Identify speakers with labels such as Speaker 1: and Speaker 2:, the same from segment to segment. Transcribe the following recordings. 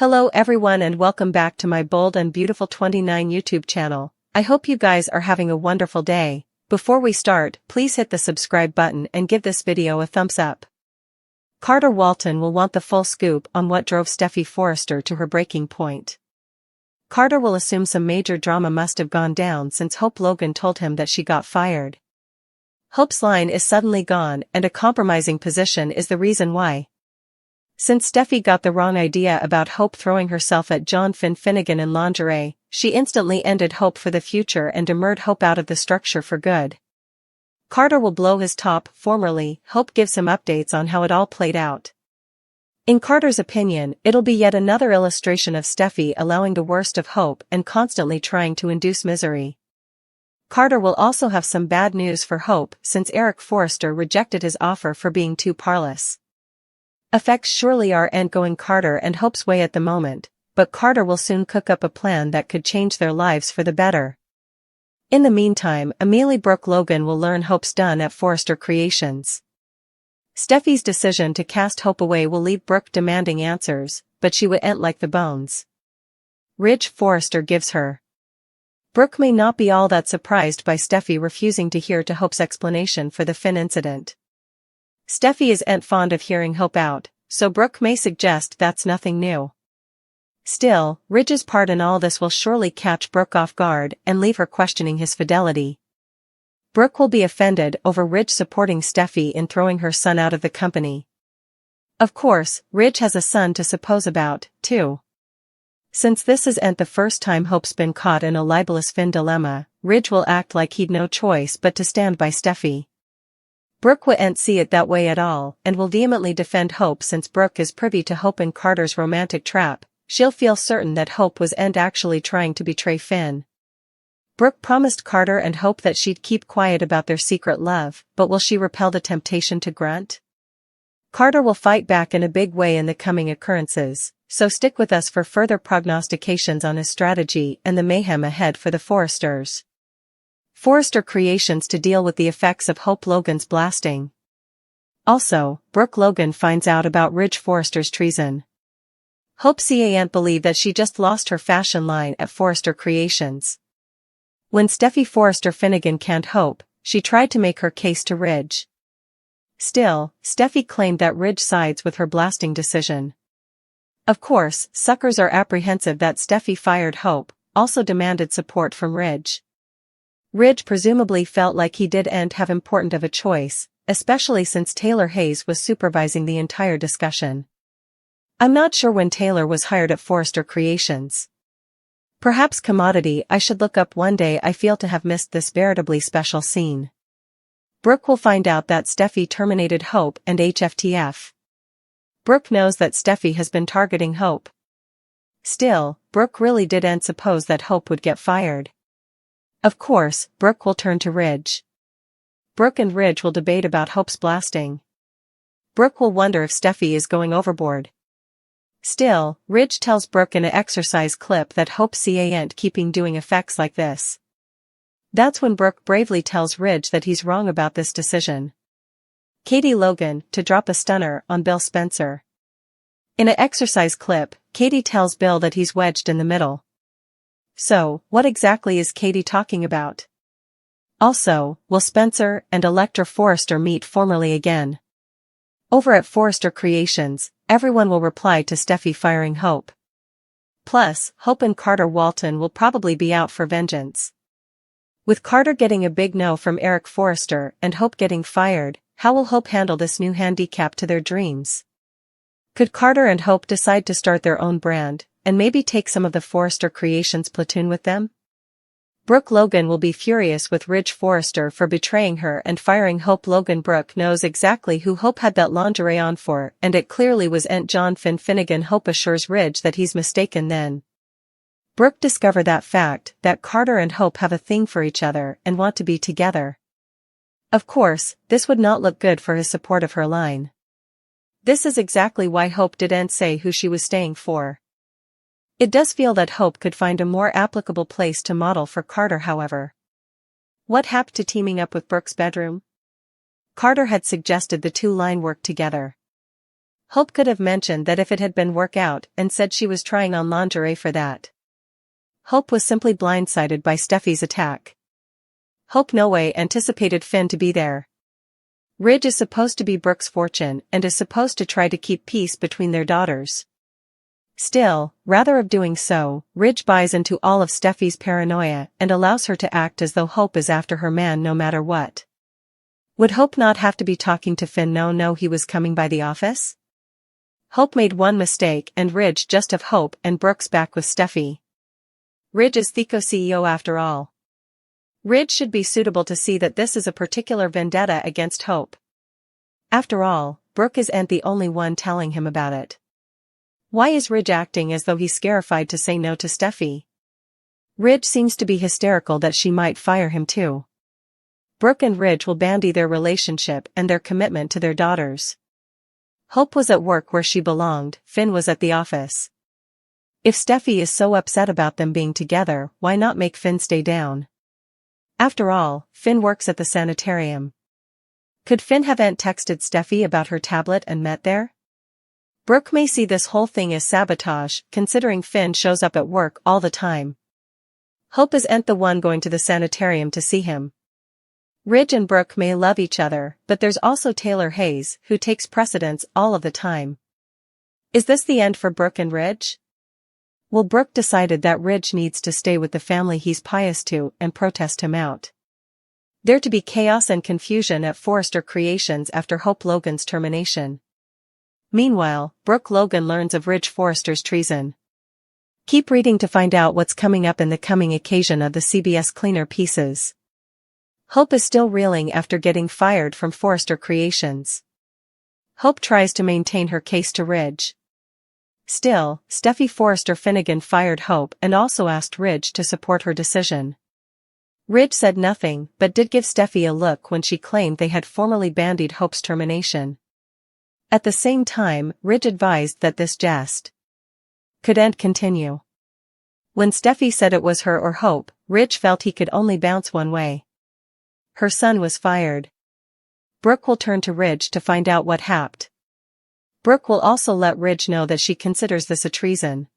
Speaker 1: Hello everyone and welcome back to my Bold and Beautiful 29 YouTube channel. I hope you guys are having a wonderful day. Before we start, please hit the subscribe button and give this video a thumbs up. Carter Walton will want the full scoop on what drove Steffy Forrester to her breaking point. Carter will assume some major drama must have gone down since Hope Logan told him that she got fired. Hope's line is suddenly gone and a compromising position is the reason why. Since Steffy got the wrong idea about Hope throwing herself at John Finnegan in lingerie, she instantly ended hope for the future and demurred Hope out of the structure for good. Carter will blow his top. Formerly, Hope gives him updates on how it all played out. In Carter's opinion, it'll be yet another illustration of Steffy allowing the worst of Hope and constantly trying to induce misery. Carter will also have some bad news for Hope since Eric Forrester rejected his offer for being too parlous. Effects surely aren't going Carter and Hope's way at the moment, but Carter will soon cook up a plan that could change their lives for the better. In the meantime, Brook Logan will learn Hope's done at Forrester Creations. Steffy's decision to cast Hope away will leave Brook demanding answers, but she wouldn't like the bones Ridge Forrester gives her. Brook may not be all that surprised by Steffy refusing to hear to Hope's explanation for the Finn incident. Steffy isn't fond of hearing Hope out, so Brook may suggest that's nothing new. Still, Ridge's part in all this will surely catch Brook off guard and leave her questioning his fidelity. Brook will be offended over Ridge supporting Steffy in throwing her son out of the company. Of course, Ridge has a son to suppose about, too. Since this isn't the first time Hope's been caught in a libelous Finn dilemma, Ridge will act like he'd no choice but to stand by Steffy. Brook wouldn't see it that way at all and will vehemently defend Hope since Brook is privy to Hope and Carter's romantic trap. She'll feel certain that Hope wasn't actually trying to betray Finn. Brook promised Carter and Hope that she'd keep quiet about their secret love, but will she repel the temptation to grunt? Carter will fight back in a big way in the coming occurrences, so stick with us for further prognostications on his strategy and the mayhem ahead for the Forresters. Forrester Creations to deal with the effects of Hope Logan's blasting. Also, Brook Logan finds out about Ridge Forrester's treason. Hope can't believe that she just lost her fashion line at Forrester Creations. When Steffy Forrester Finnegan canned Hope, she tried to make her case to Ridge. Still, Steffy claimed that Ridge sides with her blasting decision. Of course, suckers are apprehensive that Steffy fired Hope, also demanded support from Ridge. Ridge presumably felt like he didn't have important of a choice, especially since Taylor Hayes was supervising the entire discussion. I'm not sure when Taylor was hired at Forrester Creations. Perhaps commodity I should look up one day. I feel to have missed this veritably special scene. Brook will find out that Steffy terminated Hope and HFTF. Brook knows that Steffy has been targeting Hope. Still, Brook really didn't suppose that Hope would get fired. Of course, Brook will turn to Ridge. Brook and Ridge will debate about Hope's blasting. Brook will wonder if Steffy is going overboard. Still, Ridge tells Brook in an exercise clip that Hope can't keeping doing effects like this. That's when Brook bravely tells Ridge that he's wrong about this decision. Katie Logan, to drop a stunner on Bill Spencer. In an exercise clip, Katie tells Bill that he's wedged in the middle. So, what exactly is Katie talking about? Also, will Spencer and Electra Forrester meet formally again? Over at Forrester Creations, everyone will reply to Steffy firing Hope. Plus, Hope and Carter Walton will probably be out for vengeance. With Carter getting a big no from Eric Forrester and Hope getting fired, how will Hope handle this new handicap to their dreams? Could Carter and Hope decide to start their own brand, and maybe take some of the Forrester Creations platoon with them? Brook Logan will be furious with Ridge Forrester for betraying her and firing Hope. Logan Brook knows exactly who Hope had that lingerie on for, and it clearly wasn't John Finnegan. Hope assures Ridge that he's mistaken then. Brook discover that fact, that Carter and Hope have a thing for each other and want to be together. Of course, this would not look good for his support of her line. This is exactly why Hope didn't say who she was staying for. It does feel that Hope could find a more applicable place to model for Carter, however. What happened to teaming up with Brook's bedroom? Carter had suggested the two line work together. Hope could have mentioned that if it had been work out and said she was trying on lingerie for that. Hope was simply blindsided by Steffi's attack. Hope no way anticipated Finn to be there. Ridge is supposed to be Brook's fortune and is supposed to try to keep peace between their daughters. Still, rather of doing so, Ridge buys into all of Steffi's paranoia and allows her to act as though Hope is after her man no matter what. Would Hope not have to be talking to Finn? No, he was coming by the office? Hope made one mistake and Ridge just have Hope and Brook's back with Steffi. Ridge is Theco CEO after all. Ridge should be suitable to see that this is a particular vendetta against Hope. After all, Brook isn't the only one telling him about it. Why is Ridge acting as though he's scarified to say no to Steffi? Ridge seems to be hysterical that she might fire him too. Brook and Ridge will bandy their relationship and their commitment to their daughters. Hope was at work where she belonged, Finn was at the office. If Steffi is so upset about them being together, why not make Finn stay down? After all, Finn works at the sanitarium. Could Finn have texted Steffi about her tablet and met there? Brook may see this whole thing as sabotage, considering Finn shows up at work all the time. Hope isn't the one going to the sanitarium to see him. Ridge and Brook may love each other, but there's also Taylor Hayes, who takes precedence all of the time. Is this the end for Brook and Ridge? Well, Brook decided that Ridge needs to stay with the family he's pious to and protest him out. There to be chaos and confusion at Forrester Creations after Hope Logan's termination. Meanwhile, Brook Logan learns of Ridge Forrester's treason. Keep reading to find out what's coming up in the coming occasion of the CBS Cleaner Pieces. Hope is still reeling after getting fired from Forrester Creations. Hope tries to maintain her case to Ridge. Still, Steffi Forrester Finnegan fired Hope and also asked Ridge to support her decision. Ridge said nothing but did give Steffi a look when she claimed they had formally bandied Hope's termination. At the same time, Ridge advised that this jest couldn't continue. When Steffi said it was her or Hope, Ridge felt he could only bounce one way. Her son was fired. Brook will turn to Ridge to find out what happened. Brook will also let Ridge know that she considers this a treason.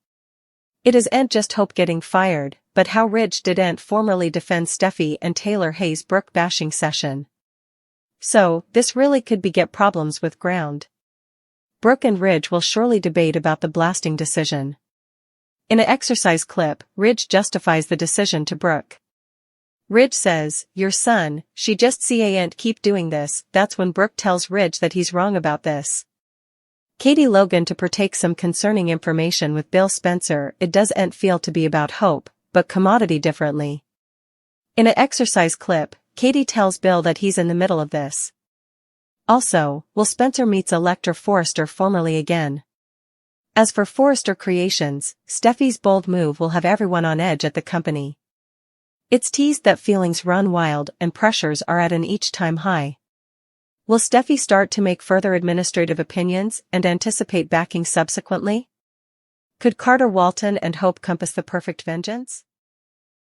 Speaker 1: It isn't just Hope getting fired, but how Ridge didn't formally defend Steffi and Taylor Hayes' Brook bashing session. So, this really could beget problems with ground. Brook and Ridge will surely debate about the blasting decision. In an exercise clip, Ridge justifies the decision to Brook. Ridge says, "Your son, she just can't keep doing this." That's when Brook tells Ridge that he's wrong about this. Katie Logan to partake some concerning information with Bill Spencer. It doesn't feel to be about Hope, but commodity differently. In an exercise clip, Katie tells Bill that he's in the middle of this. Also, will Spencer meets Electra Forrester formally again. As for Forrester Creations, Steffi's bold move will have everyone on edge at the company. It's teased that feelings run wild and pressures are at an each-time high. Will Steffi start to make further administrative opinions and anticipate backing subsequently? Could Carter Walton and Hope compass the perfect vengeance?